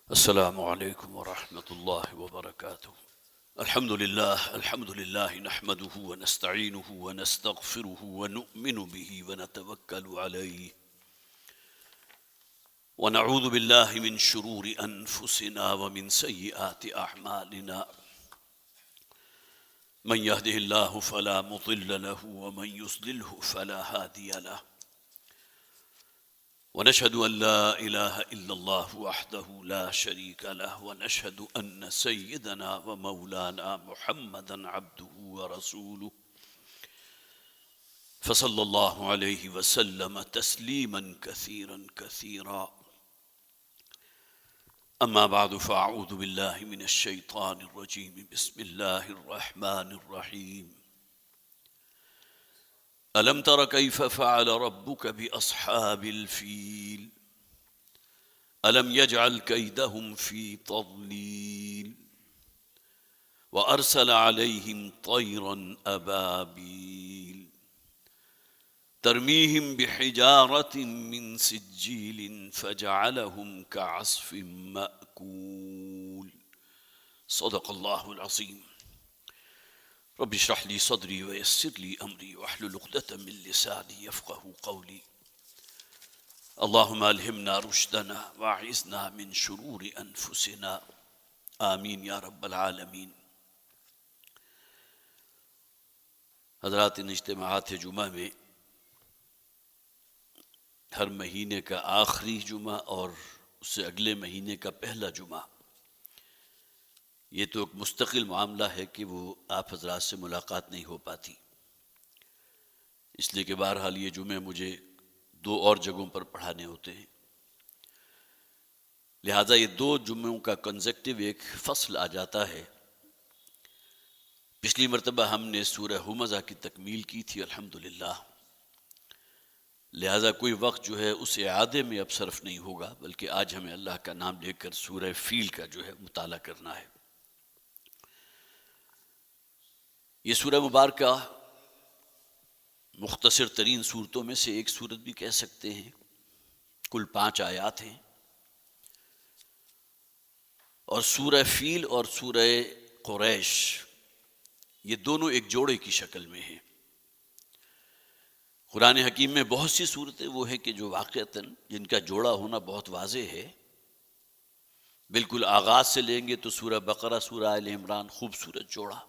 السلام علیکم ورحمۃ اللہ وبرکاتہ۔ الحمد للہ نحمده ونستعینه ونستغفره ونؤمن به ونتوکل علیہ ونعوذ باللہ من شرور انفسنا ومن سیئات اعمالنا، من يهده الله فلا مضل له ومن يضلله فلا هادي له، ونشهد أن لا إله إلا الله وحده لا شريك له، ونشهد أن سيدنا ومولانا محمدا عبده ورسوله، فصلى الله عليه وسلم تسليما كثيرا كثيرا. أما بعد، فأعوذ بالله من الشيطان الرجيم، بسم الله الرحمن الرحيم. ألم تر كيف فعل ربك بأصحاب الفيل ألم يجعل كيدهم في تضليل وأرسل عليهم طيرا أبابيل ترميهم بحجارة من سجيل فجعلهم كعصف مأكول. صدق الله العظيم. رب اشرح لي صدري ويسر لي أمري واحلل عقدة من لساني يفقهوا قولي. اللهم ألهمنا رشدنا واعذنا من شرور أنفسنا، آمین یا رب العالمین. حضرات، ان اجتماعات جمعہ میں ہر مہینے کا آخری جمعہ اور اس سے اگلے مہینے کا پہلا جمعہ، یہ تو ایک مستقل معاملہ ہے کہ وہ آپ حضرات سے ملاقات نہیں ہو پاتی، اس لیے کہ بہرحال یہ جمعے مجھے 2 اور جگہوں پر پڑھانے ہوتے ہیں، لہٰذا یہ 2 جمعوں کا کنزیکٹیو ایک فصل آ جاتا ہے. پچھلی مرتبہ ہم نے سورہ ہمزہ کی تکمیل کی تھی الحمدللہ، لہٰذا کوئی وقت جو ہے اس اعادے میں اب صرف نہیں ہوگا، بلکہ آج ہمیں اللہ کا نام لے کر سورہ فیل کا جو ہے مطالعہ کرنا ہے. یہ سورہ مبارکہ مختصر ترین صورتوں میں سے ایک صورت بھی کہہ سکتے ہیں. کل 5 آیات ہیں، اور سورہ فیل اور سورہ قریش یہ دونوں ایک جوڑے کی شکل میں ہیں. قرآن حکیم میں بہت سی صورتیں وہ ہیں کہ جو واقعتاً جن کا جوڑا ہونا بہت واضح ہے. بالکل آغاز سے لیں گے تو سورہ بقرہ، سورہ آل عمران، خوبصورت جوڑا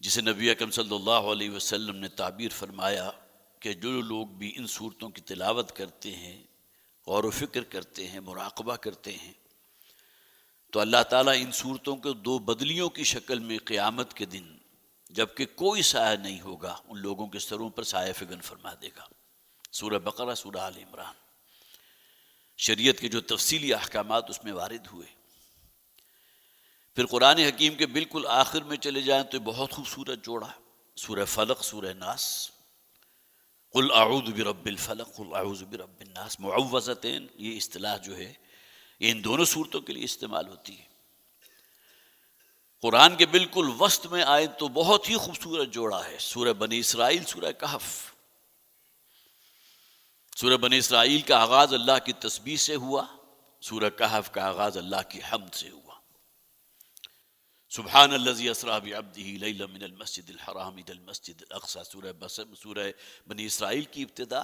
جسے نبی اکرم صلی اللہ علیہ وسلم نے تعبیر فرمایا کہ جو لوگ بھی ان صورتوں کی تلاوت کرتے ہیں، غور و فکر کرتے ہیں، مراقبہ کرتے ہیں، تو اللہ تعالیٰ ان صورتوں کو 2 بدلیوں کی شکل میں قیامت کے دن جبکہ کوئی سایہ نہیں ہوگا ان لوگوں کے سروں پر سایہ فگن فرما دے گا. سورہ بقرہ، سورہ آل عمران، شریعت کے جو تفصیلی احکامات اس میں وارد ہوئے. پھر قرآن حکیم کے بالکل آخر میں چلے جائیں تو بہت خوبصورت جوڑا، سورہ فلق، سورہ ناس. قل اعوذ برب الفلق، قل اعوذ برب الناس، معوذتین، یہ اصطلاح جو ہے یہ ان دونوں صورتوں کے لیے استعمال ہوتی ہے. قرآن کے بالکل وسط میں آئے تو بہت ہی خوبصورت جوڑا ہے، سورہ بنی اسرائیل، سورہ کہف. سورہ بنی اسرائیل کا آغاز اللہ کی تسبیح سے ہوا، سورہ کہف کا آغاز اللہ کی حمد سے ہوا. سبحان الذی اسریٰ بعبدہ لیلا من المسجد الحرام الی المسجد الاقصی، سورہ بنی اسرائیل کی ابتدا،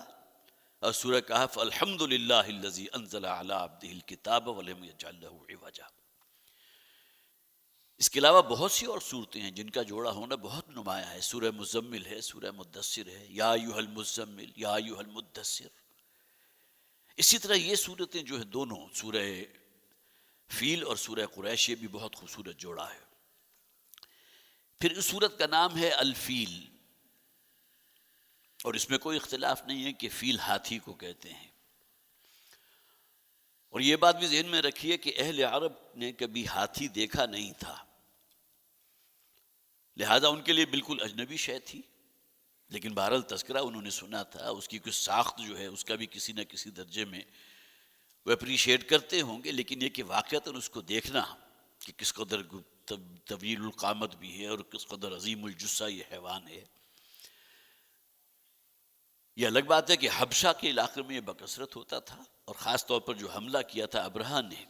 اور سورہ کہف الحمد للہ الذی انزل علی عبدہ الکتاب ولم یجعل لہ عوجا. اس کے علاوہ بہت سی اور صورتیں ہیں جن کا جوڑا ہونا بہت نمایاں ہے. سورہ مزمل ہے، سورہ مدثر ہے، یا ایھا المزمل، یا ایھا المدثر. اسی طرح یہ صورتیں جو ہیں دونوں، سورہ فیل اور سورہ قریش، یہ بھی بہت خوبصورت جوڑا ہے. پھر اس صورت کا نام ہے الفیل، اور اس میں کوئی اختلاف نہیں ہے کہ فیل ہاتھی کو کہتے ہیں. اور یہ بات بھی ذہن میں رکھیے کہ اہل عرب نے کبھی ہاتھی دیکھا نہیں تھا، لہذا ان کے لیے بالکل اجنبی شے تھی. لیکن بہرحال تذکرہ انہوں نے سنا تھا، اس کی کچھ ساخت جو ہے اس کا بھی کسی نہ کسی درجے میں وہ اپریشیٹ کرتے ہوں گے. لیکن یہ کہ واقعتاً اس کو دیکھنا کہ کس قدر طویل القامت بھی ہے اور کس قدر عظیم الجثہ یہ حیوان ہے، یہ الگ بات ہے کہ حبشہ کے علاقے میں یہ بکثرت ہوتا تھا، اور خاص طور پر جو حملہ کیا تھا ابرہہ نے،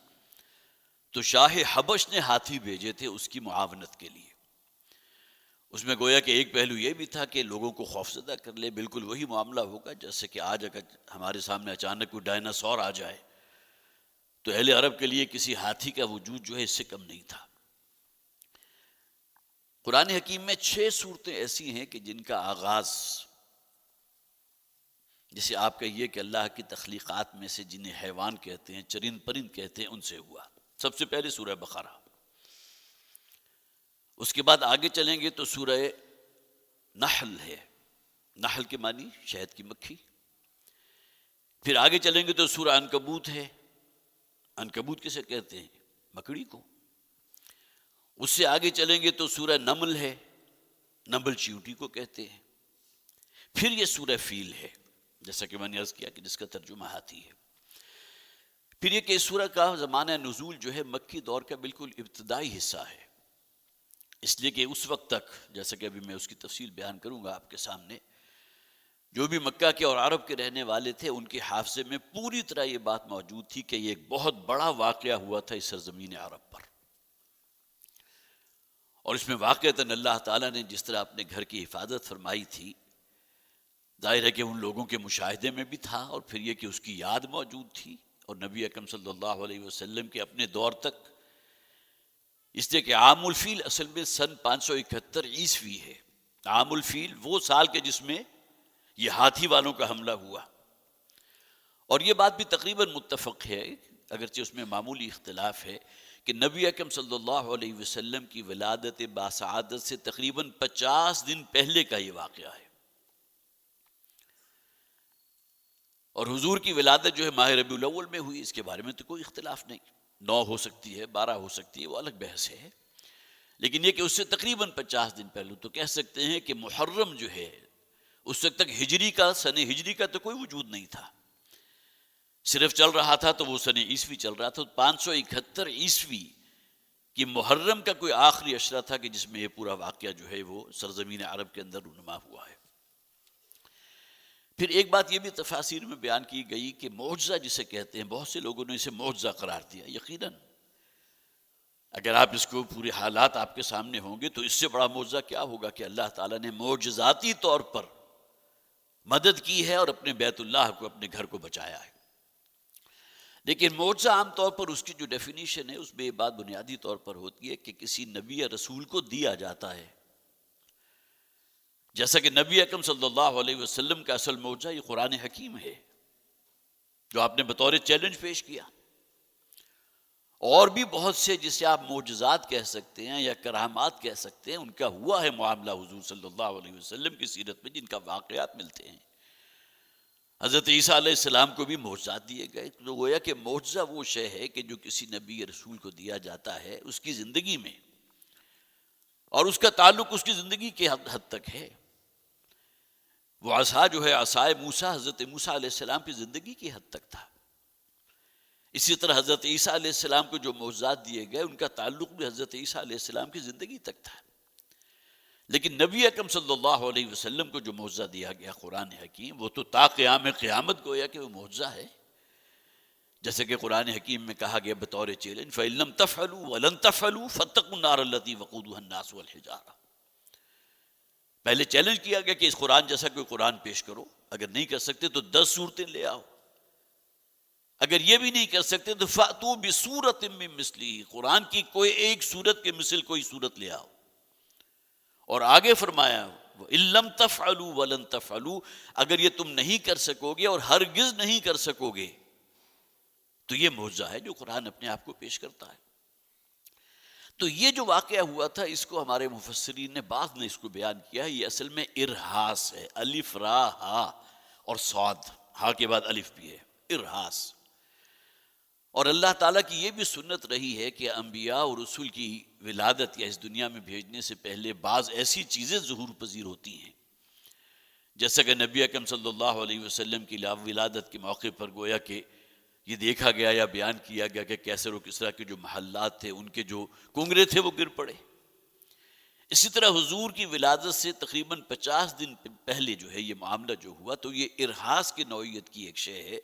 تو شاہ حبش نے ہاتھی بھیجے تھے اس کی معاونت کے لیے۔ اس میں گویا کہ ایک پہلو یہ بھی تھا کہ لوگوں کو خوفزدہ کر لے، بالکل وہی معاملہ ہوگا جیسے کہ آج اگر ہمارے سامنے اچانک کوئی ڈائناسور آ جائے تو اہل عرب کے لیے کسی ہاتھی کا وجود جو ہے اس سے کم نہیں تھا۔ قرآن حکیم میں 6 صورتیں ایسی ہیں کہ جن کا آغاز، جسے آپ کہیے کہ اللہ کی تخلیقات میں سے جنہیں حیوان کہتے ہیں، چرند پرند کہتے ہیں، ان سے ہوا۔ سب سے پہلے سورہ بقرہ، اس کے بعد آگے چلیں گے تو سورہ نحل ہے، نحل کے معنی شہد کی مکھی۔ پھر آگے چلیں گے تو سورہ عنکبوت ہے، عنکبوت کسے کہتے ہیں؟ مکڑی کو۔ اس سے آگے چلیں گے تو سورہ نمل ہے، نمل چیونٹی کو کہتے ہیں۔ پھر یہ سورہ فیل ہے، جیسا کہ میں نے عرض کیا کہ جس کا ترجمہ ہاتھی ہے۔ پھر یہ کہ اس سورہ کا زمانہ نزول جو ہے مکی دور کا بالکل ابتدائی حصہ ہے، اس لیے کہ اس وقت تک، جیسا کہ ابھی میں اس کی تفصیل بیان کروں گا آپ کے سامنے، جو بھی مکہ کے اور عرب کے رہنے والے تھے ان کے حافظے میں پوری طرح یہ بات موجود تھی کہ یہ ایک بہت بڑا واقعہ ہوا تھا اس سرزمین عرب پر، اور اس میں واقعتاً اللہ تعالیٰ نے جس طرح اپنے گھر کی حفاظت فرمائی تھی، ظاہر ہے کہ ان لوگوں کے مشاہدے میں بھی تھا، اور پھر یہ کہ اس کی یاد موجود تھی، اور نبی اکرم صلی اللہ علیہ وسلم کے اپنے دور تک، اس لیے کہ عام الفیل اصل میں سن 571 عیسوی ہے۔ عام الفیل وہ سال کے جس میں یہ ہاتھی والوں کا حملہ ہوا، اور یہ بات بھی تقریباً متفق ہے، اگرچہ اس میں معمولی اختلاف ہے، کہ نبی اکرم صلی اللہ علیہ وسلم کی ولادت باسعادت سے تقریباً 50 دن پہلے کا یہ واقعہ ہے، اور حضور کی ولادت جو ہے ماہ ربیع الاول میں ہوئی، اس کے بارے میں تو کوئی اختلاف نہیں، 9 ہو سکتی ہے، 12 ہو سکتی ہے، وہ الگ بحث ہے، لیکن یہ کہ اس سے تقریباً 50 دن پہلے، تو کہہ سکتے ہیں کہ محرم جو ہے اس وقت تک ہجری کا، سن ہجری کا تو کوئی وجود نہیں تھا، صرف چل رہا تھا تو وہ سن عیسوی چل رہا تھا۔ 571 عیسوی کی محرم کا کوئی آخری عشرہ تھا کہ جس میں یہ پورا واقعہ جو ہے وہ سرزمین عرب کے اندر رونما ہوا ہے۔ پھر ایک بات یہ بھی تفاسیر میں بیان کی گئی کہ معجزہ جسے کہتے ہیں، بہت سے لوگوں نے اسے معجزہ قرار دیا۔ یقیناً اگر آپ اس کو پورے حالات آپ کے سامنے ہوں گے تو اس سے بڑا معجزہ کیا ہوگا کہ اللہ تعالیٰ نے معجزاتی طور پر مدد کی ہے اور اپنے بیت اللہ کو، اپنے گھر کو بچایا ہے۔ لیکن معجزہ عام طور پر اس کی جو ڈیفینیشن ہے اس میں یہ بات بنیادی طور پر ہوتی ہے کہ کسی نبی یا رسول کو دیا جاتا ہے، جیسا کہ نبی اکرم صلی اللہ علیہ وسلم کا اصل معجزہ یہ قرآن حکیم ہے جو آپ نے بطور چیلنج پیش کیا، اور بھی بہت سے جسے آپ معجزات کہہ سکتے ہیں یا کرامات کہہ سکتے ہیں، ان کا ہوا ہے معاملہ حضور صلی اللہ علیہ وسلم کی سیرت میں، جن کا واقعات ملتے ہیں۔ حضرت عیسیٰ علیہ السلام کو بھی معجزات دیے گئے، تو گویا کہ معجزہ وہ شے ہے کہ جو کسی نبی یا رسول کو دیا جاتا ہے اس کی زندگی میں، اور اس کا تعلق اس کی زندگی کے حد تک ہے۔ وہ عصا جو ہے عصائے موسیٰ، حضرت موسیٰ علیہ السلام کی زندگی کی حد تک تھا۔ اسی طرح حضرت عیسیٰ علیہ السلام کو جو معجزات دیے گئے ان کا تعلق بھی حضرت عیسیٰ علیہ السلام کی زندگی تک تھا، لیکن نبی اکرم صلی اللہ علیہ وسلم کو جو معجزہ دیا گیا قرآن حکیم، وہ تو تا قیام قیامت گویا کہ وہ معجزہ ہے، جیسے کہ قرآن حکیم میں کہا گیا بطور چیلنج فَإِن لَمْ تَفْعَلُوا وَلَن تَفْعَلُوا فَاتَّقُوا النَّارَ الَّتِي وَقُودُهَا النَّاسُ وَالْحِجَارَةُ۔ پہلے چیلنج کیا گیا کہ اس قرآن جیسا کوئی قرآن پیش کرو، اگر نہیں کر سکتے تو 10 صورتیں لے آؤ، اگر یہ بھی نہیں کر سکتے تو فَأْتُوا بِسُورَةٍ مِّن مِّثْلِهِ، قرآن کی کوئی ایک صورت کے مثل کوئی صورت لے آؤ، اور آگے فرمایا وَإِن لَمْ تَفْعَلُوا وَلَن تَفْعَلُوا، اگر یہ تم نہیں کر سکو گے اور ہرگز نہیں کر سکو گے تو یہ معجزہ ہے جو قرآن اپنے آپ کو پیش کرتا ہے۔ تو یہ جو واقعہ ہوا تھا اس کو ہمارے مفسرین نے، بعض نے اس کو بیان کیا ہے، یہ اصل میں ارہاس ہے، الف را ہا اور صاد، ہا کے بعد الف بھی ہے، ارہاس۔ اور اللہ تعالیٰ کی یہ بھی سنت رہی ہے کہ انبیاء اور رسول کی ولادت یا اس دنیا میں بھیجنے سے پہلے بعض ایسی چیزیں ظہور پذیر ہوتی ہیں، جیسا کہ نبی اکرم صلی اللہ علیہ وسلم کی ولادت کے موقع پر گویا کہ یہ دیکھا گیا یا بیان کیا گیا کہ کیسر و کسریٰ کے جو محلات تھے ان کے جو کنگرے تھے وہ گر پڑے۔ اسی طرح حضور کی ولادت سے تقریباً 50 دن پہلے جو ہے یہ معاملہ جو ہوا، تو یہ ارہاس کی نوعیت کی ایک شے ہے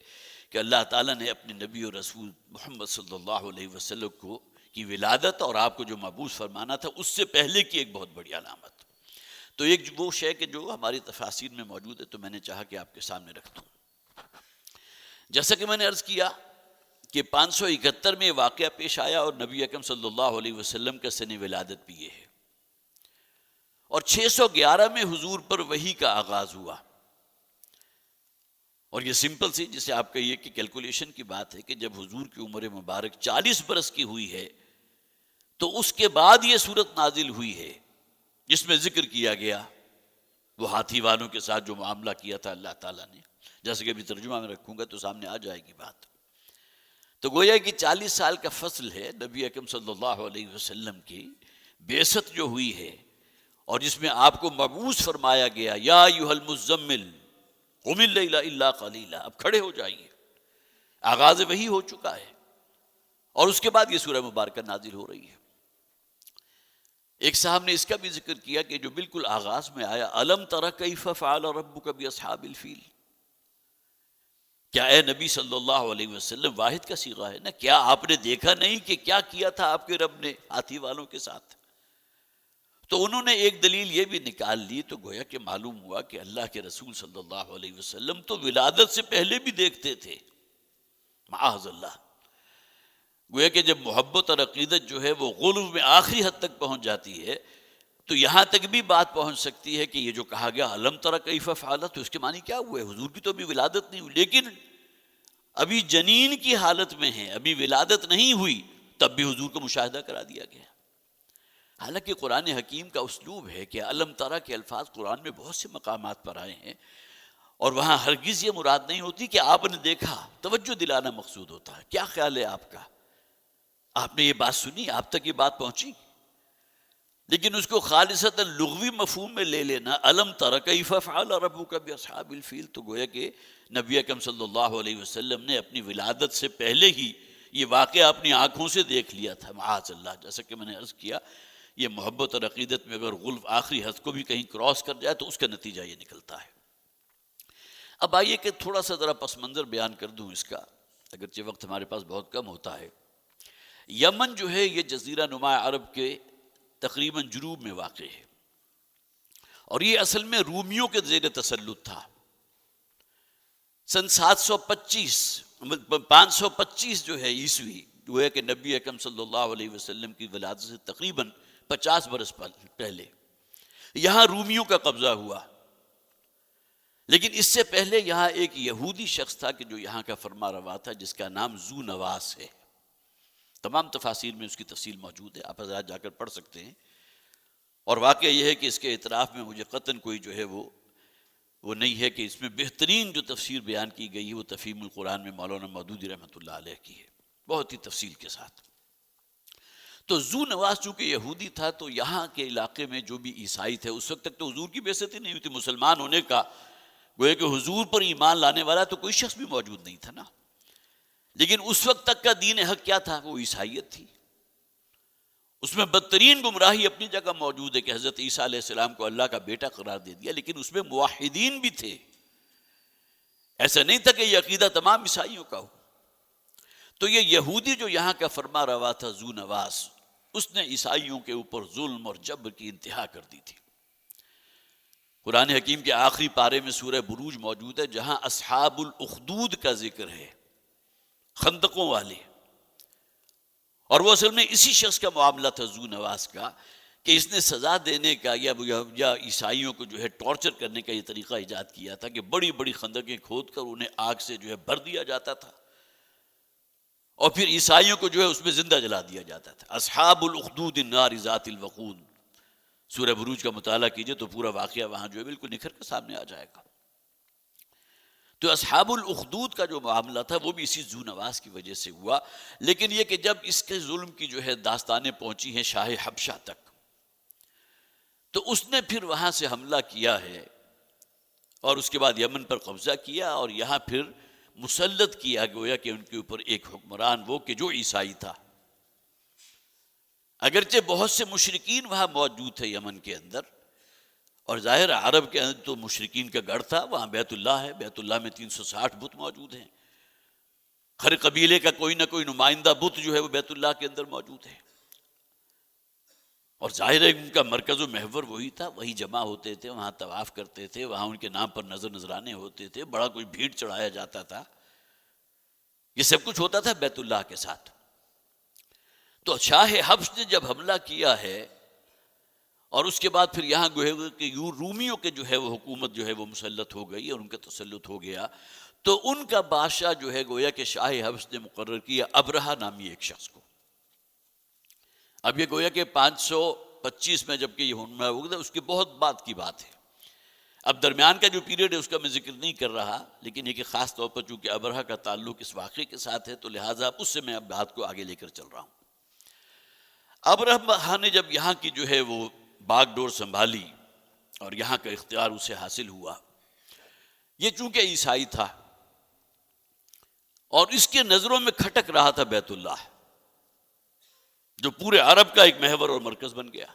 کہ اللہ تعالیٰ نے اپنے نبی اور رسول محمد صلی اللہ علیہ وسلم کی ولادت اور آپ کو جو مبعوث فرمانا تھا اس سے پہلے کی ایک بہت بڑی علامت. تو ایک وہ شے کہ جو ہماری تفاسیر میں موجود ہے، تو میں نے چاہا کہ آپ کے سامنے رکھ دوں. جیسا کہ میں نے عرض کیا کہ 571 میں واقعہ پیش آیا اور نبی اکرم صلی اللہ علیہ وسلم کا سن ولادت بھی یہ ہے، اور 611 میں حضور پر وحی کا آغاز ہوا. اور یہ سمپل سی جسے آپ کہیے کہ کیلکولیشن کی بات ہے کہ جب حضور کی عمر مبارک 40 برس کی ہوئی ہے تو اس کے بعد یہ صورت نازل ہوئی ہے جس میں ذکر کیا گیا وہ ہاتھی والوں کے ساتھ جو معاملہ کیا تھا اللہ تعالیٰ نے. جیسے کہ ابھی ترجمہ میں رکھوں گا تو سامنے آ جائے گی بات. تو گویا کہ 40 سال کا فصل ہے نبی اکرم صلی اللہ علیہ وسلم کی بعثت جو ہوئی ہے، اور جس میں آپ کو مبعوث فرمایا گیا یا ایھا المزمل قم اللیل الا قلیلا، اب کھڑے ہو جائیے. آغاز وحی ہو چکا ہے اور اس کے بعد یہ سورہ مبارکہ نازل ہو رہی ہے. ایک صاحب نے اس کا بھی ذکر کیا کہ جو بالکل آغاز میں آیا الم تر کیف فعل ربک باصحاب الفیل، کیا اے نبی صلی اللہ علیہ وسلم، واحد کا صیغہ ہے نا، کیا آپ نے دیکھا نہیں کہ کیا کیا تھا آپ کے رب نے ہاتھی والوں کے ساتھ؟ تو انہوں نے ایک دلیل یہ بھی نکال لی، تو گویا کہ معلوم ہوا کہ اللہ کے رسول صلی اللہ علیہ وسلم تو ولادت سے پہلے بھی دیکھتے تھے، معاذ اللہ. گویا کہ جب محبت اور عقیدت جو ہے وہ غلو میں آخری حد تک پہنچ جاتی ہے تو یہاں تک بھی بات پہنچ سکتی ہے کہ یہ جو کہا گیا الم تر کیف فعل، تو اس کے معنی کیا ہوئے؟ حضور کی تو ابھی ولادت نہیں ہوئی، لیکن ابھی جنین کی حالت میں ہیں، ابھی ولادت نہیں ہوئی، تب بھی حضور کو مشاہدہ کرا دیا گیا. حالانکہ قرآن حکیم کا اسلوب ہے کہ علم ترا کے الفاظ قرآن میں بہت سے مقامات پر آئے ہیں، اور وہاں ہرگز یہ مراد نہیں ہوتی کہ آپ نے دیکھا، توجہ دلانا مقصود ہوتا ہے. کیا خیال ہے آپ کا؟ آپ نے یہ بات سنی، آپ تک یہ بات پہنچی، لیکن اس کو خالصتا لغوی مفہوم میں لے لینا علم تر کیف فعل ربک باصحاب الفیل، تو گویا کہ نبی اکرم صلی اللہ علیہ وسلم نے اپنی ولادت سے پہلے ہی یہ واقعہ اپنی آنکھوں سے دیکھ لیا تھا، معاذ اللہ. جیسا کہ میں نے عرض کیا، یہ محبت اور عقیدت میں اگر غلو آخری حد کو بھی کہیں کراس کر جائے تو اس کا نتیجہ یہ نکلتا ہے. اب آئیے کہ تھوڑا سا ذرا پس منظر بیان کر دوں اس کا، اگرچہ وقت ہمارے پاس بہت کم ہوتا ہے. یمن جو ہے یہ جزیرہ نما عرب کے تقریباً جنوب میں واقع ہے، اور یہ اصل میں رومیوں کے زیر تسلط تھا. سن 525 جو ہے عیسوی، وہ ہے کہ نبی اکرم صلی اللہ علیہ وسلم کی ولادت سے تقریباً 50 برس پہلے یہاں رومیوں کا قبضہ ہوا. لیکن اس سے پہلے یہاں ایک یہودی شخص تھا کہ جو یہاں کا فرما روا تھا، جس کا نام ذو نواس ہے. تمام تفاسیر میں اس کی تفصیل موجود ہے، آپ حضرات جا کر پڑھ سکتے ہیں. اور واقعہ یہ ہے کہ اس کے اعتراف میں مجھے قطعاً کوئی جو ہے وہ نہیں ہے کہ اس میں بہترین جو تفسیر بیان کی گئی ہے وہ تفہیم القرآن میں مولانا مودودی رحمۃ اللہ علیہ کی ہے، بہت ہی تفصیل کے ساتھ. تو ذو نواس چونکہ یہودی تھا، تو یہاں کے علاقے میں جو بھی عیسائی تھے، اس وقت تک تو حضور کی بعثت ہی نہیں ہوئی تھی. مسلمان ہونے کا گویا کہ حضور پر ایمان لانے والا تو کوئی شخص بھی موجود نہیں تھا نا. لیکن اس وقت تک کا دین حق کیا تھا؟ وہ عیسائیت تھی. اس میں بدترین گمراہی اپنی جگہ موجود ہے کہ حضرت عیسیٰ علیہ السلام کو اللہ کا بیٹا قرار دے دیا، لیکن اس میں موحدین بھی تھے. ایسا نہیں تھا کہ یہ عقیدہ تمام عیسائیوں کا ہو. تو یہ یہودی جو یہاں کا فرما روا تھا ذو نواس، اس نے عیسائیوں کے اوپر ظلم اور جبر کی انتہا کر دی تھی. قرآن حکیم کے آخری پارے میں سورہ بروج موجود ہے، جہاں اصحاب الاخدود کا ذکر ہے، خندقوں والے. اور وہ اصل میں اسی شخص کا معاملہ تھا ذو نواس کا، کہ اس نے سزا دینے کا یا عیسائیوں کو جو ہے ٹارچر کرنے کا یہ طریقہ ایجاد کیا تھا کہ بڑی بڑی خندقیں کھود کر انہیں آگ سے جو ہے بھر دیا جاتا تھا، اور پھر عیسائیوں کو جو ہے اس میں زندہ جلا دیا جاتا تھا. اصحاب الاخدود النار ذات الوقود، سورہ بروج کا مطالعہ کیجئے تو پورا واقعہ وہاں جو ہے بالکل نکھر کے سامنے آ جائے گا. تو اصحاب الاخدود کا جو معاملہ تھا وہ بھی اسی ذو نواس کی وجہ سے ہوا. لیکن یہ کہ جب اس کے ظلم کی جو ہے داستانیں پہنچی ہیں شاہ حبشہ تک، تو اس نے پھر وہاں سے حملہ کیا ہے اور اس کے بعد یمن پر قبضہ کیا، اور یہاں پھر مسلط کیا گویا کہ ان کے اوپر ایک حکمران، وہ کہ جو عیسائی تھا. اگرچہ بہت سے مشرکین وہاں موجود تھے یمن کے اندر، اور ظاہر عرب کے اندر تو مشرکین کا گڑھ تھا، وہاں بیت اللہ ہے، بیت اللہ میں 360 بت موجود ہیں، ہر قبیلے کا کوئی نہ کوئی نمائندہ بت جو ہے وہ بیت اللہ کے اندر موجود ہے، اور ظاہر ہے ان کا مرکز و محور وہی تھا، وہی جمع ہوتے تھے، وہاں طواف کرتے تھے، وہاں ان کے نام پر نذرانے ہوتے تھے، بڑا کوئی بھیڑ چڑھایا جاتا تھا، یہ سب کچھ ہوتا تھا بیت اللہ کے ساتھ۔ تو شاہ حبش نے جب حملہ کیا ہے اور اس کے بعد پھر یہاں گویا کہ رومیوں کے جو ہے وہ حکومت جو ہے وہ مسلط ہو گئی اور ان کا تسلط ہو گیا، تو ان کا بادشاہ جو ہے گویا کہ شاہ حبش نے مقرر کیا ابرہہ نامی ایک شخص کو۔ اب یہ گویا کہ 525 میں جب کہ یہ حملہ ہو گیا، اس کے بہت بعد کی بات ہے، اب درمیان کا جو پیریڈ ہے اس کا میں ذکر نہیں کر رہا، لیکن یہ کہ خاص طور پر چونکہ ابرہہ کا تعلق اس واقعے کے ساتھ ہے تو لہٰذا اس سے میں اب بات کو آگے لے کر چل رہا ہوں۔ ابرہہ نے جب یہاں کی جو ہے وہ باغ ڈور سنبھالی اور یہاں کا اختیار اسے حاصل ہوا، یہ چونکہ عیسائی تھا اور اس کے نظروں میں کھٹک رہا تھا بیت اللہ، جو پورے عرب کا ایک محور اور مرکز بن گیا،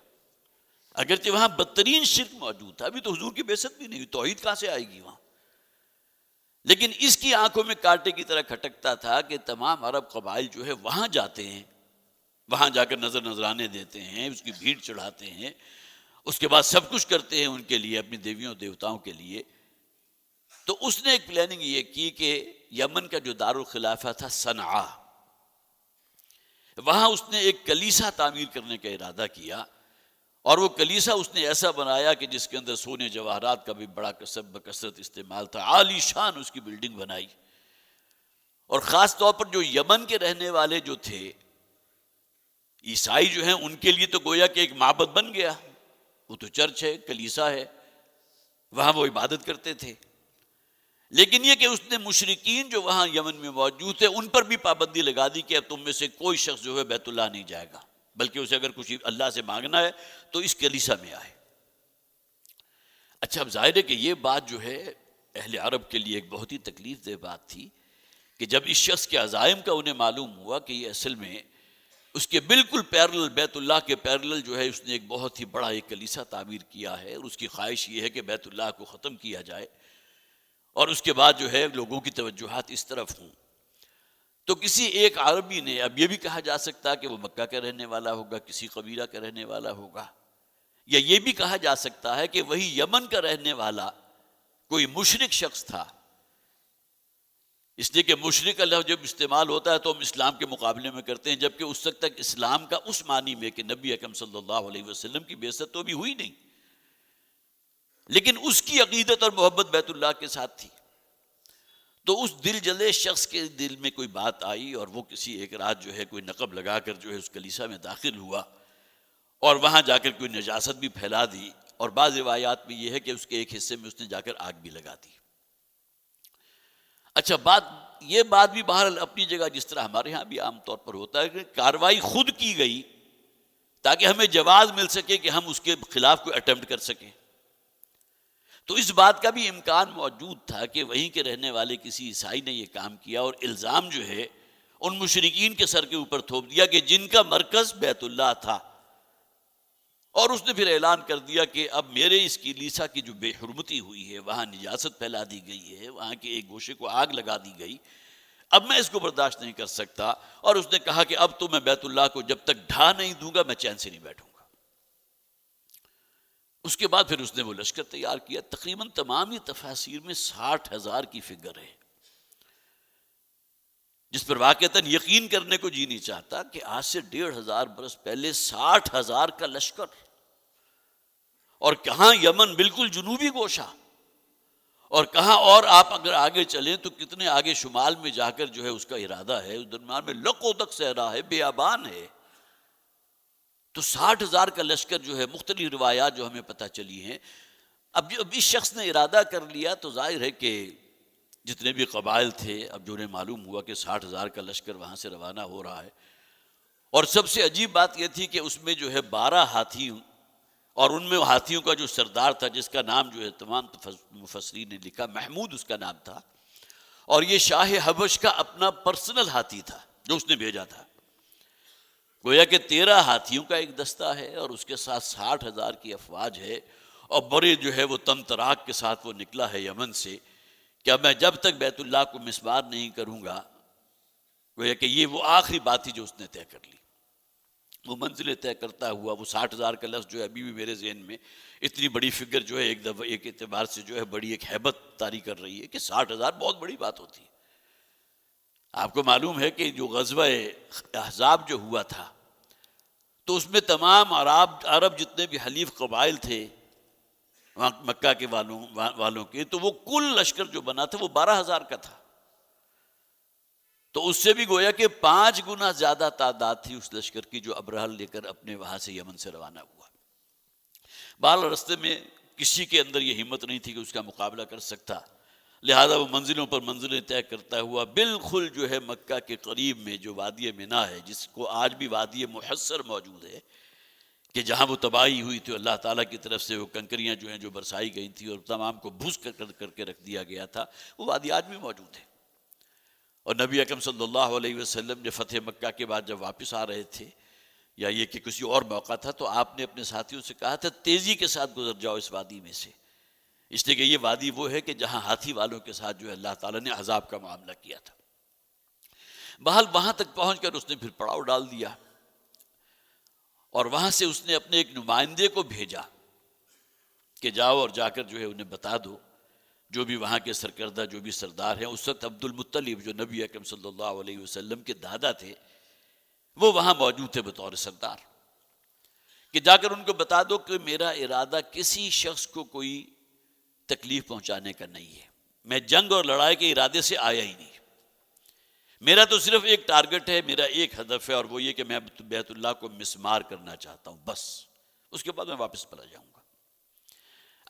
اگرچہ وہاں بدترین شرک موجود تھا، ابھی تو حضور کی بعثت بھی نہیں ہوئی، توحید کہاں سے آئے گی وہاں، لیکن اس کی آنکھوں میں کانٹے کی طرح کھٹکتا تھا کہ تمام عرب قبائل جو ہے وہاں جاتے ہیں، وہاں جا کر نذرانے دیتے ہیں، اس کی بھیڑ چڑھاتے ہیں، اس کے بعد سب کچھ کرتے ہیں ان کے لیے، اپنی دیویوں دیوتاؤں کے لیے۔ تو اس نے ایک پلاننگ یہ کی کہ یمن کا جو دارالخلافہ تھا صنعاء، وہاں اس نے ایک کلیسا تعمیر کرنے کا ارادہ کیا، اور وہ کلیسا اس نے ایسا بنایا کہ جس کے اندر سونے جواہرات کا بھی بڑا بکثرت استعمال تھا، عالی شان اس کی بلڈنگ بنائی، اور خاص طور پر جو یمن کے رہنے والے جو تھے عیسائی جو ہیں، ان کے لیے تو گویا کہ ایک معبد بن گیا، وہ تو چرچ ہے، کلیسا ہے، وہاں وہ عبادت کرتے تھے، لیکن یہ کہ اس نے مشرکین جو وہاں یمن میں موجود تھے ان پر بھی پابندی لگا دی کہ اب تم میں سے کوئی شخص جو ہے بیت اللہ نہیں جائے گا، بلکہ اسے اگر کچھ اللہ سے مانگنا ہے تو اس کلیسا میں آئے۔ اچھا، اب ظاہر ہے کہ یہ بات جو ہے اہل عرب کے لیے ایک بہت ہی تکلیف دہ بات تھی کہ جب اس شخص کے عزائم کا انہیں معلوم ہوا کہ یہ اصل میں اس کے بالکل پیرلل، بیت اللہ کے پیرلل جو ہے اس نے ایک بہت ہی بڑا ایک کلیسا تعمیر کیا ہے، اور اس کی خواہش یہ ہے کہ بیت اللہ کو ختم کیا جائے اور اس کے بعد جو ہے لوگوں کی توجہات اس طرف ہوں، تو کسی ایک عربی نے، اب یہ بھی کہا جا سکتا ہے کہ وہ مکہ کا رہنے والا ہوگا، کسی قبیلہ کا رہنے والا ہوگا، یا یہ بھی کہا جا سکتا ہے کہ وہی یمن کا رہنے والا کوئی مشرک شخص تھا، اس لیے کہ مشرک کا لفظ جب استعمال ہوتا ہے تو ہم اسلام کے مقابلے میں کرتے ہیں، جبکہ اس وقت تک اسلام کا اس معنی میں کہ نبی اکرم صلی اللہ علیہ وسلم کی بعثت تو ابھی ہوئی نہیں، لیکن اس کی عقیدت اور محبت بیت اللہ کے ساتھ تھی، تو اس دل جلے شخص کے دل میں کوئی بات آئی اور وہ کسی ایک رات جو ہے کوئی نقب لگا کر جو ہے اس کلیسا میں داخل ہوا اور وہاں جا کر کوئی نجاست بھی پھیلا دی، اور بعض روایات میں یہ ہے کہ اس کے ایک حصے میں اس نے جا کر آگ بھی لگا دی۔ اچھا، یہ بات بھی بہرحال اپنی جگہ، جس طرح ہمارے ہاں بھی عام طور پر ہوتا ہے کہ کارروائی خود کی گئی تاکہ ہمیں جواز مل سکے کہ ہم اس کے خلاف کوئی اٹیمپٹ کر سکیں، تو اس بات کا بھی امکان موجود تھا کہ وہیں کے رہنے والے کسی عیسائی نے یہ کام کیا اور الزام جو ہے ان مشرکین کے سر کے اوپر تھوپ دیا کہ جن کا مرکز بیت اللہ تھا، اور اس نے پھر اعلان کر دیا کہ اب میرے اس کلیسا کی جو بے حرمتی ہوئی ہے، وہاں نجاست پھیلا دی گئی ہے، وہاں کے ایک گوشے کو آگ لگا دی گئی، اب میں اس کو برداشت نہیں کر سکتا، اور اس نے کہا کہ اب تو میں بیت اللہ کو جب تک ڈھا نہیں دوں گا میں چین سے نہیں بیٹھوں گا۔ اس کے بعد پھر اس نے وہ لشکر تیار کیا، تقریباً تمام ہی تفاسیر میں 60,000 کی فگر ہے، جس پر واقعتاً یقین کرنے کو جی نہیں چاہتا کہ آج سے 1,500 برس پہلے 60,000 کا لشکر، اور کہاں یمن بالکل جنوبی گوشہ، اور کہاں اور آپ اگر آگے چلیں تو کتنے آگے شمال میں جا کر جو ہے اس کا ارادہ ہے، اس درمیان میں لکوں تک صحرا ہے، بیابان ہے، تو 60,000 کا لشکر جو ہے، مختلف روایات جو ہمیں پتہ چلی ہیں۔ اب اس شخص نے ارادہ کر لیا تو ظاہر ہے کہ جتنے بھی قبائل تھے، اب جو انہیں معلوم ہوا کہ 60,000 کا لشکر وہاں سے روانہ ہو رہا ہے، اور سب سے عجیب بات یہ تھی کہ اس میں جو ہے 12 ہاتھی، اور ان میں ہاتھیوں کا جو سردار تھا جس کا نام جو ہے تمام مفسرین نے لکھا، محمود اس کا نام تھا، اور یہ شاہ حبش کا اپنا پرسنل ہاتھی تھا جو اس نے بھیجا تھا، گویا کہ 13 ہاتھیوں کا ایک دستہ ہے اور اس کے ساتھ 60,000 کی افواج ہے، اور بڑے جو ہے وہ تن تراک کے ساتھ وہ نکلا ہے یمن سے کہ میں جب تک بیت اللہ کو مسمار نہیں کروں گا، گویا کہ یہ وہ آخری بات تھی جو اس نے طے کر لی۔ وہ منزلیں طے کرتا ہوا، وہ 60,000 کا لفظ جو ہے ابھی بھی میرے ذہن میں اتنی بڑی فگر جو ہے ایک دفعہ ایک اعتبار سے جو ہے بڑی ایک ہیبت طاری کر رہی ہے کہ 60,000 بہت بڑی بات ہوتی ہے۔ آپ کو معلوم ہے کہ جو غزوہ احزاب جو ہوا تھا تو اس میں تمام عرب جتنے بھی حلیف قبائل تھے وہاں مکہ کے والوں کے، تو وہ کل لشکر جو بنا تھا وہ 12,000 کا تھا، تو اس سے بھی گویا کہ 5 گنا زیادہ تعداد تھی اس لشکر کی جو ابرہہ لے کر اپنے وہاں سے یمن سے روانہ ہوا۔ بہرحال راستے میں کسی کے اندر یہ ہمت نہیں تھی کہ اس کا مقابلہ کر سکتا، لہذا وہ منزلوں پر منزلیں طے کرتا ہوا بالکل جو ہے مکہ کے قریب میں جو وادی مینا ہے، جس کو آج بھی وادی محصر موجود ہے، کہ جہاں وہ تباہی ہوئی تھی اللہ تعالیٰ کی طرف سے وہ کنکریاں جو ہیں جو برسائی گئی تھی اور تمام کو بھوس کر کے رکھ دیا گیا تھا، وہ وادی آج بھی موجود ہے۔ اور نبی اکرم صلی اللہ علیہ وسلم نے فتح مکہ کے بعد جب واپس آ رہے تھے یا یہ کہ کسی اور موقع تھا، تو آپ نے اپنے ساتھیوں سے کہا تھا تیزی کے ساتھ گزر جاؤ اس وادی میں سے، اس لیے کہ یہ وادی وہ ہے کہ جہاں ہاتھی والوں کے ساتھ جو ہے اللہ تعالیٰ نے عذاب کا معاملہ کیا تھا۔ بہرحال وہاں تک پہنچ کر اس نے پھر پڑاؤ ڈال دیا، اور وہاں سے اس نے اپنے ایک نمائندے کو بھیجا کہ جاؤ اور جا کر جو ہے انہیں بتا دو، جو بھی وہاں کے سرکردہ جو بھی سردار ہیں، اس وقت عبد المطلب جو نبی اکرم صلی اللہ علیہ وسلم کے دادا تھے وہ وہاں موجود تھے بطور سردار، کہ جا کر ان کو بتا دو کہ میرا ارادہ کسی شخص کو کوئی تکلیف پہنچانے کا نہیں ہے، میں جنگ اور لڑائی کے ارادے سے آیا ہی نہیں، میرا تو صرف ایک ٹارگٹ ہے، میرا ایک ہدف ہے، اور وہ یہ کہ میں بیت اللہ کو مسمار کرنا چاہتا ہوں، بس اس کے بعد میں واپس پڑا جاؤں گا۔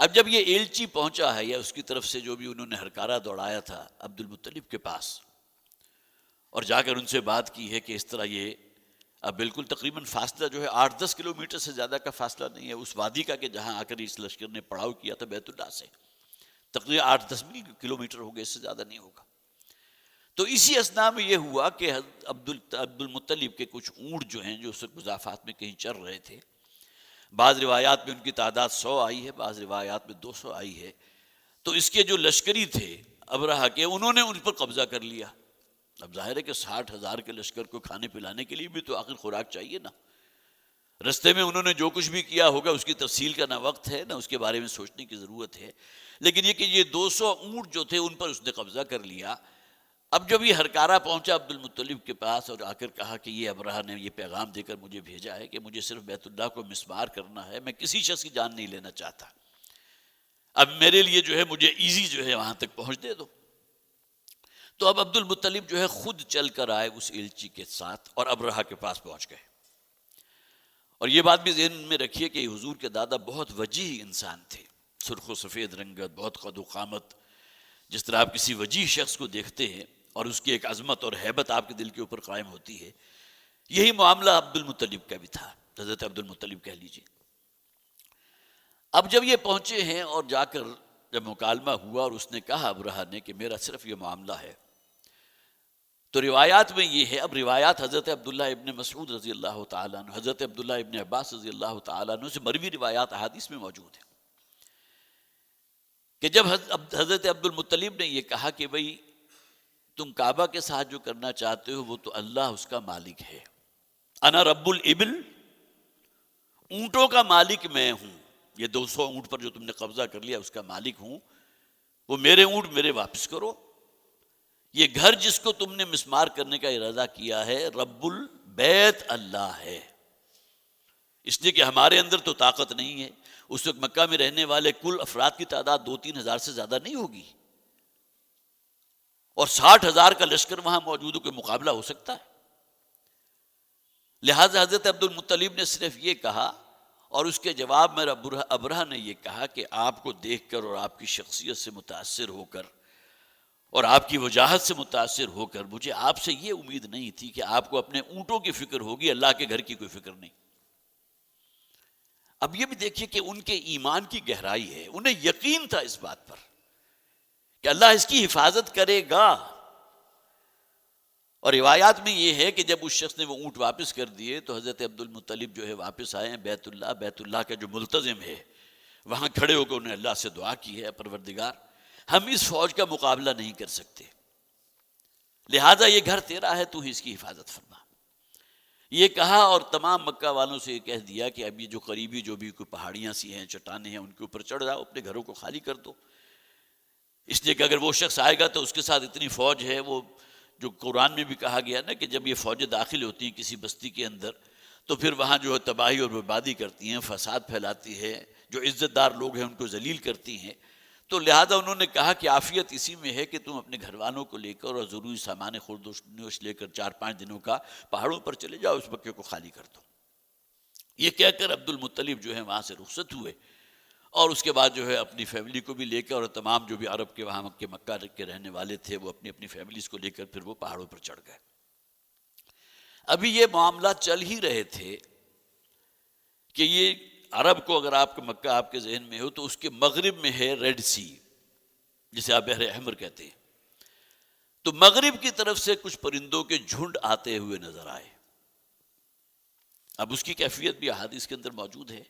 اب جب یہ ایلچی پہنچا ہے یا اس کی طرف سے جو بھی انہوں نے ہرکارہ دوڑایا تھا عبد المطلب کے پاس، اور جا کر ان سے بات کی ہے کہ اس طرح یہ اب بالکل تقریباً فاصلہ جو ہے 8-10 کلومیٹر سے زیادہ کا فاصلہ نہیں ہے اس وادی کا کہ جہاں آ کر اس لشکر نے پڑاؤ کیا تھا بیت اللہ سے، تقریباً 8-10 کلومیٹر ہو گئے، اس سے زیادہ نہیں ہوگا۔ تو اسی اثناء میں یہ ہوا کہ عبد المطلب کے کچھ اونٹ جو ہیں جو اس وقت مضافات میں کہیں چر رہے تھے، بعض روایات میں ان کی تعداد 100 آئی ہے، بعض روایات میں 200 آئی ہے، تو اس کے جو لشکری تھے ابرہہ کے، انہوں نے ان پر قبضہ کر لیا۔ اب ظاہر ہے کہ 60,000 کے لشکر کو کھانے پلانے کے لیے بھی تو آخر خوراک چاہیے نا، رستے میں انہوں نے جو کچھ بھی کیا ہوگا اس کی تفصیل کا نہ وقت ہے نہ اس کے بارے میں سوچنے کی ضرورت ہے، لیکن یہ کہ یہ 200 اونٹ جو تھے ان پر اس نے قبضہ کر لیا۔ اب جب یہ ہرکارہ پہنچا عبد المطلب کے پاس اور آ کر کہا کہ یہ ابرہہ نے یہ پیغام دے کر مجھے بھیجا ہے کہ مجھے صرف بیت اللہ کو مسمار کرنا ہے، میں کسی شخص کی جان نہیں لینا چاہتا، اب میرے لیے جو ہے مجھے ایزی جو ہے وہاں تک پہنچ دے دو۔ تو اب عبد المطلب جو ہے خود چل کر آئے اس ایلچی کے ساتھ اور ابرہہ کے پاس پہنچ گئے۔ اور یہ بات بھی ذہن میں رکھیے کہ حضور کے دادا بہت وجیح انسان تھے، سرخ و سفید رنگت، بہت قد و قامت، جس طرح آپ کسی وجیح شخص کو دیکھتے ہیں اور اس کی ایک عظمت اور ہیبت آپ کے دل کے اوپر قائم ہوتی ہے، یہی معاملہ عبد المطلب کا بھی تھا، حضرت عبد المطلب کہہ لیجیے۔ اب جب یہ پہنچے ہیں اور جا کر جب مکالمہ ہوا اور اس نے کہا ابرہہ نے کہ میرا صرف یہ معاملہ ہے، تو روایات میں یہ ہے، اب روایات حضرت عبداللہ ابن مسعود رضی اللہ تعالیٰ عنہ، حضرت عبداللہ ابن عباس رضی اللہ تعالیٰ عنہ سے مروی روایات احادیث میں موجود ہیں کہ جب حضرت عبد المطلب نے یہ کہا کہ بھئی تم کعبہ کے ساتھ جو کرنا چاہتے ہو وہ تو اللہ اس کا مالک ہے، انا رب الابل، اونٹوں کا مالک میں ہوں، یہ 200 اونٹ پر جو تم نے قبضہ کر لیا اس کا مالک ہوں، وہ میرے اونٹ میرے واپس کرو۔ یہ گھر جس کو تم نے مسمار کرنے کا ارادہ کیا ہے رب البیت اللہ ہے، اس لیے کہ ہمارے اندر تو طاقت نہیں ہے، اس وقت مکہ میں رہنے والے کل افراد کی تعداد 2-3 ہزار سے زیادہ نہیں ہوگی، اور 60,000 کا لشکر وہاں موجود ہو کے مقابلہ ہو سکتا ہے۔ لہٰذا حضرت عبد المطلب نے صرف یہ کہا، اور اس کے جواب میں ابرہہ نے یہ کہا کہ آپ کو دیکھ کر اور آپ کی شخصیت سے متاثر ہو کر اور آپ کی وجاہت سے متاثر ہو کر مجھے آپ سے یہ امید نہیں تھی کہ آپ کو اپنے اونٹوں کی فکر ہوگی، اللہ کے گھر کی کوئی فکر نہیں۔ اب یہ بھی دیکھیے کہ ان کے ایمان کی گہرائی ہے، انہیں یقین تھا اس بات پر کہ اللہ اس کی حفاظت کرے گا، اور روایات میں یہ ہے کہ جب اس شخص نے وہ اونٹ واپس کر دیے تو حضرت عبد المطلب جو ہے واپس آئے ہیں بیت اللہ کا جو ملتزم ہے وہاں کھڑے ہو کے انہیں اللہ سے دعا کی ہے، پروردگار ہم اس فوج کا مقابلہ نہیں کر سکتے، لہٰذا یہ گھر تیرا ہے، تو ہی اس کی حفاظت فرما۔ یہ کہا اور تمام مکہ والوں سے یہ کہہ دیا کہ اب یہ جو قریبی جو بھی کوئی پہاڑیاں سی ہیں، چٹانیں ہیں، ان کے اوپر چڑھ جاؤ، اپنے گھروں کو خالی کر دو، اس لیے کہ اگر وہ شخص آئے گا تو اس کے ساتھ اتنی فوج ہے، وہ جو قرآن میں بھی کہا گیا نا کہ جب یہ فوجیں داخل ہوتی ہیں کسی بستی کے اندر تو پھر وہاں جو ہے تباہی اور بربادی کرتی ہیں، فساد پھیلاتی ہے، جو عزت دار لوگ ہیں ان کو ذلیل کرتی ہیں۔ تو لہذا انہوں نے کہا کہ عافیت اسی میں ہے کہ تم اپنے گھر والوں کو لے کر اور ضروری سامان خورد و نوش لے کر 4-5 دنوں کا پہاڑوں پر چلے جاؤ، اس مکے کو خالی کر دو۔ یہ کہہ کر عبد المطلب جو ہے وہاں سے رخصت ہوئے اور اس کے بعد جو ہے اپنی فیملی کو بھی لے کر اور تمام جو بھی عرب کے وہاں مکہ کے رہنے والے تھے وہ اپنی اپنی فیملیز کو لے کر پھر وہ پہاڑوں پر چڑھ گئے۔ ابھی یہ معاملات چل ہی رہے تھے کہ یہ عرب کو، اگر آپ کا مکہ آپ کے ذہن میں ہو تو اس کے مغرب میں ہے ریڈ سی، جسے آپ بحر احمر کہتے ہیں، تو مغرب کی طرف سے کچھ پرندوں کے جھنڈ آتے ہوئے نظر آئے۔ اب اس کی کیفیت بھی احادیث کے اندر موجود ہے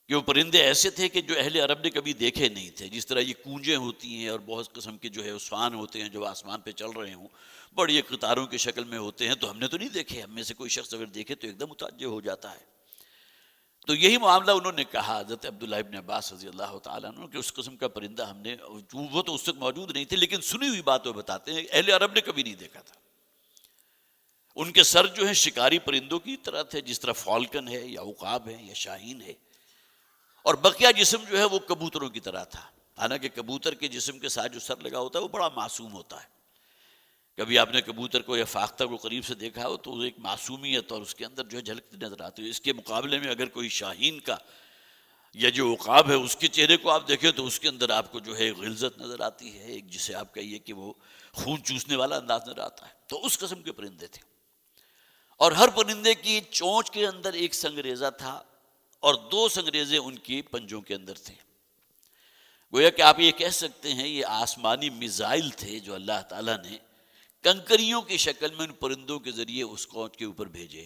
کہ وہ پرندے ایسے تھے کہ جو اہل عرب نے کبھی دیکھے نہیں تھے، جس طرح یہ کونجیں ہوتی ہیں اور بہت قسم کے جو ہے عصفان ہوتے ہیں جو آسمان پہ چل رہے ہوں، بڑی قطاروں کی شکل میں ہوتے ہیں، تو ہم نے تو نہیں دیکھے، ہم میں سے کوئی شخص اگر دیکھے تو ایک دم متعجب ہو جاتا ہے۔ تو یہی معاملہ انہوں نے کہا حضرت عبداللہ ابن عباس رضی اللہ تعالیٰ عنہ کہ اس قسم کا پرندہ ہم نے، وہ تو اس وقت موجود نہیں تھے لیکن سنی ہوئی بات وہ بتاتے ہیں، اہل عرب نے کبھی نہیں دیکھا تھا۔ ان کے سر جو ہیں شکاری پرندوں کی طرح تھے، جس طرح فالکن ہے یا عقاب ہے یا شاہین ہے، اور بقیہ جسم جو ہے وہ کبوتروں کی طرح تھا۔ حالانکہ کبوتر کے جسم کے ساتھ جو سر لگا ہوتا ہے وہ بڑا معصوم ہوتا ہے۔ کبھی آپ نے کبوتر کو یا فاختہ کو قریب سے دیکھا ہو تو ایک معصومیت اور اس کے اندر جو ہے جھلکتی نظر آتی ہے۔ اس کے مقابلے میں اگر کوئی شاہین کا یا جو عقاب ہے اس کے چہرے کو آپ دیکھیں تو اس کے اندر آپ کو جو ہے غلظت نظر آتی ہے، ایک جسے آپ کہیے کہ وہ خون چوسنے والا انداز نظر آتا ہے۔ تو اس قسم کے پرندے تھے، اور ہر پرندے کی چونچ کے اندر ایک سنگریزہ تھا اور 2 سنگریزے ان کی پنجوں کے اندر تھے۔ گویا کہ آپ یہ کہہ سکتے ہیں یہ آسمانی میزائل تھے جو اللہ تعالیٰ نے کنکریوں کی شکل میں ان پرندوں کے ذریعے اس قوم کے اوپر بھیجے،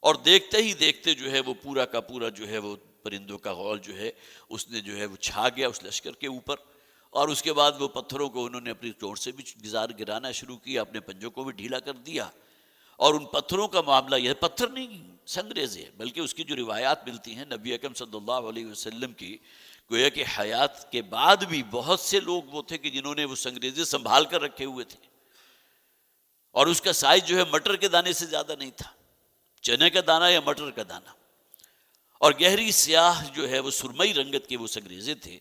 اور دیکھتے ہی دیکھتے جو ہے وہ پورا کا پورا جو ہے وہ پرندوں کا غول جو ہے اس نے جو ہے وہ چھا گیا اس لشکر کے اوپر، اور اس کے بعد وہ پتھروں کو انہوں نے اپنی چونچ سے بھی گرانا شروع کیا، اپنے پنجوں کو بھی ڈھیلا کر دیا۔ اور ان پتھروں کا معاملہ یہ پتھر نہیں سنگریزے، بلکہ اس کی جو روایات ملتی ہیں نبی اکرم صلی اللہ علیہ وسلم کی، گویا کہ حیات کے بعد بھی بہت سے لوگ وہ تھے کہ جنہوں نے وہ سنگریزے سنبھال کر رکھے ہوئے تھے، اور اس کا سائز جو ہے مٹر کے دانے سے زیادہ نہیں تھا، چنے کا دانہ یا مٹر کا دانہ، اور گہری سیاہ جو ہے وہ سرمئی رنگت کے وہ سنگریزے تھے،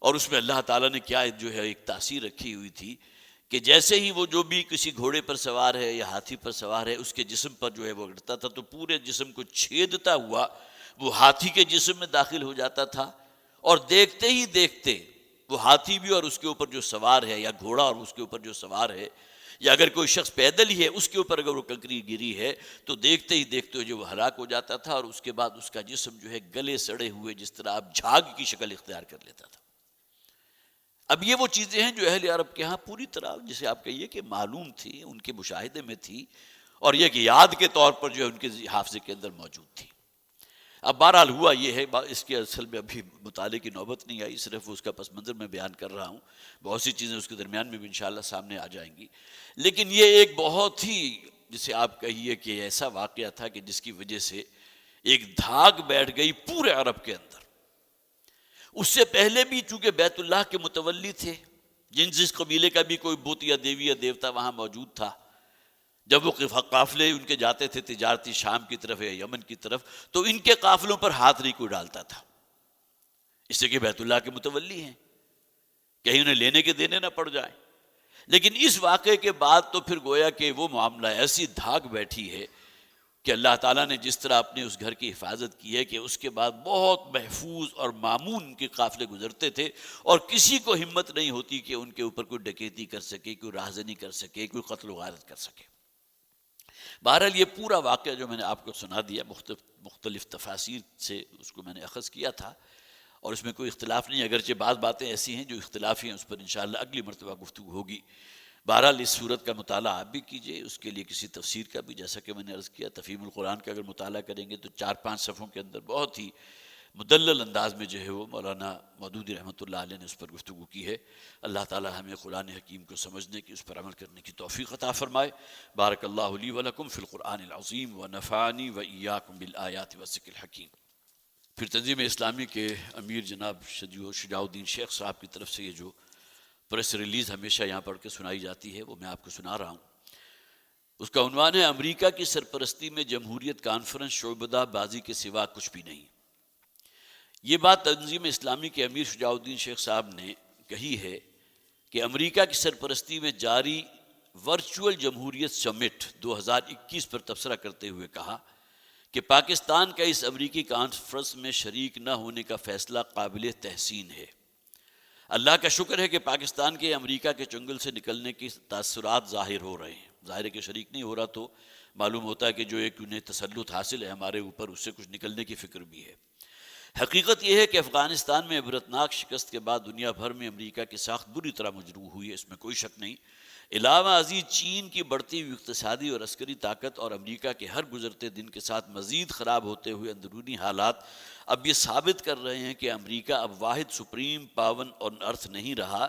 اور اس میں اللہ تعالیٰ نے کیا جو ہے ایک تاثیر رکھی ہوئی تھی کہ جیسے ہی وہ جو بھی کسی گھوڑے پر سوار ہے یا ہاتھی پر سوار ہے اس کے جسم پر جو ہے وہ اڑتا تھا تو پورے جسم کو چھیدتا ہوا وہ ہاتھی کے جسم میں داخل ہو جاتا تھا، اور دیکھتے ہی دیکھتے وہ ہاتھی بھی اور اس کے اوپر جو سوار ہے، یا گھوڑا اور اس کے اوپر جو سوار ہے، یا اگر کوئی شخص پیدل ہی ہے اس کے اوپر اگر وہ کنکری گری ہے تو دیکھتے ہی دیکھتے جو وہ ہلاک ہو جاتا تھا، اور اس کے بعد اس کا جسم جو ہے گلے سڑے ہوئے جس طرح آپ جھاگ کی شکل اختیار کر لیتا تھا۔ اب یہ وہ چیزیں ہیں جو اہل عرب کے ہاں پوری طرح جسے آپ کہیے کہ معلوم تھی، ان کے مشاہدے میں تھی، اور یہ کہ یاد کے طور پر جو ہے ان کے حافظے کے اندر موجود تھی۔ اب بہرحال ہوا یہ ہے، اس کے اصل میں ابھی مطالعے کی نوبت نہیں آئی، صرف اس کا پس منظر میں بیان کر رہا ہوں، بہت سی چیزیں اس کے درمیان میں بھی انشاءاللہ سامنے آ جائیں گی، لیکن یہ ایک بہت ہی جسے آپ کہیے کہ ایسا واقعہ تھا کہ جس کی وجہ سے ایک دھاگ بیٹھ گئی پورے عرب کے اندر۔ اس سے پہلے بھی چونکہ بیت اللہ کے متولی تھے، جس قبیلے کا بھی کوئی بت یا دیوی یا دیوتا وہاں موجود تھا، جب وہ قافلے ان کے جاتے تھے تجارتی شام کی طرف یا یمن کی طرف تو ان کے قافلوں پر ہاتھ نہیں کوئی ڈالتا تھا، اس سے کہ بیت اللہ کے متولی ہیں، کہیں انہیں لینے کے دینے نہ پڑ جائیں۔ لیکن اس واقعے کے بعد تو پھر گویا کہ وہ معاملہ ایسی دھاگ بیٹھی ہے کہ اللہ تعالیٰ نے جس طرح اپنے اس گھر کی حفاظت کی ہے کہ اس کے بعد بہت محفوظ اور مامون کے قافلے گزرتے تھے، اور کسی کو ہمت نہیں ہوتی کہ ان کے اوپر کوئی ڈکیتی کر سکے، کوئی راہزنی کر سکے، کوئی قتل و غارت کر سکے۔ بہرحال یہ پورا واقعہ جو میں نے آپ کو سنا دیا مختلف تفاسیر سے اس کو میں نے اخذ کیا تھا، اور اس میں کوئی اختلاف نہیں، اگرچہ بعض باتیں ایسی ہیں جو اختلافی ہیں، اس پر انشاءاللہ اگلی مرتبہ گفتگو ہوگی۔ بہرحال اس صورت کا مطالعہ آپ بھی کیجئے، اس کے لیے کسی تفسیر کا بھی، جیسا کہ میں نے عرض کیا تفہیم القرآن کا اگر مطالعہ کریں گے تو 4-5 صفحوں کے اندر بہت ہی مدلل انداز میں جو ہے وہ مولانا مودودی رحمۃ اللہ علیہ نے اس پر گفتگو کی ہے۔ اللہ تعالی ہمیں قرآن حکیم کو سمجھنے کی، اس پر عمل کرنے کی توفیق عطا فرمائے۔ بارک اللہ لی ولکم فی القرآن العظیم ونفعنی وایاکم بالآیات والذکر الحکیم۔ پھر تنظیم اسلامی کے امیر جناب شجاع الدین شیخ صاحب کی طرف سے یہ جو پریس ریلیز ہمیشہ یہاں پڑھ کے سنائی جاتی ہے وہ میں آپ کو سنا رہا ہوں۔ اس کا عنوان ہے امریکہ کی سرپرستی میں جمہوریت کانفرنس شعبدہ بازی کے سوا کچھ بھی نہیں۔ یہ بات تنظیم اسلامی کے امیر شجاع الدین شیخ صاحب نے کہی ہے کہ امریکہ کی سرپرستی میں جاری ورچوئل جمہوریت سمٹ 2021 پر تبصرہ کرتے ہوئے کہا کہ پاکستان کا اس امریکی کانفرنس میں شریک نہ ہونے کا فیصلہ قابل تحسین ہے۔ اللہ کا شکر ہے کہ پاکستان کے امریکہ کے چنگل سے نکلنے کی تاثرات ظاہر ہو رہے ہیں۔ ظاہر ہے کہ شریک نہیں ہو رہا تو معلوم ہوتا ہے کہ جو ایک انہیں تسلط حاصل ہے ہمارے اوپر، اس سے کچھ نکلنے کی فکر بھی ہے۔ حقیقت یہ ہے کہ افغانستان میں عبرتناک شکست کے بعد دنیا بھر میں امریکہ کی ساکھ بری طرح مجروح ہوئی ہے، اس میں کوئی شک نہیں۔ علاوہ ازیں چین کی بڑھتی ہوئی اقتصادی اور عسکری طاقت اور امریکہ کے ہر گزرتے دن کے ساتھ مزید خراب ہوتے ہوئے اندرونی حالات اب یہ ثابت کر رہے ہیں کہ امریکہ اب واحد سپریم پاور آن ارتھ نہیں رہا،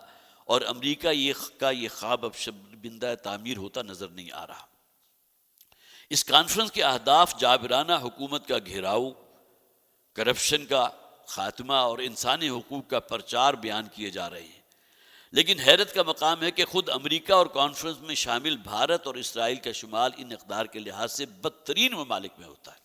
اور امریکہ کا یہ خواب اب شبندہ تعمیر ہوتا نظر نہیں آ رہا۔ اس کانفرنس کے اہداف جابرانہ حکومت کا گھیراؤ، کرپشن کا خاتمہ اور انسانی حقوق کا پرچار بیان کیے جا رہے ہیں، لیکن حیرت کا مقام ہے کہ خود امریکہ اور کانفرنس میں شامل بھارت اور اسرائیل کا شمال ان اقدار کے لحاظ سے بدترین ممالک میں ہوتا ہے۔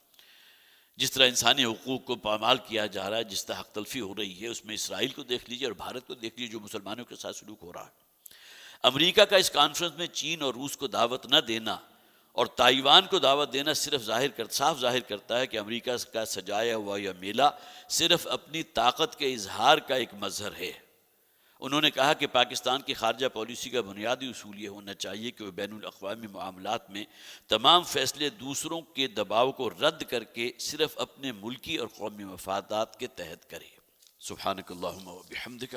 جس طرح انسانی حقوق کو پامال کیا جا رہا ہے، جس طرح حق تلفی ہو رہی ہے، اس میں اسرائیل کو دیکھ لیجیے اور بھارت کو دیکھ لیجیے جو مسلمانوں کے ساتھ سلوک ہو رہا ہے۔ امریکہ کا اس کانفرنس میں چین اور روس کو دعوت نہ دینا اور تائیوان کو دعوت دینا صرف صاف ظاہر کرتا ہے کہ امریکہ کا سجایا ہوا یہ میلہ صرف اپنی طاقت کے اظہار کا ایک مظہر ہے۔ انہوں نے کہا کہ پاکستان کی خارجہ پالیسی کا بنیادی اصول یہ ہونا چاہیے کہ وہ بین الاقوامی معاملات میں تمام فیصلے دوسروں کے دباؤ کو رد کر کے صرف اپنے ملکی اور قومی مفادات کے تحت کرے۔ سبحانک اللہم و بحمدک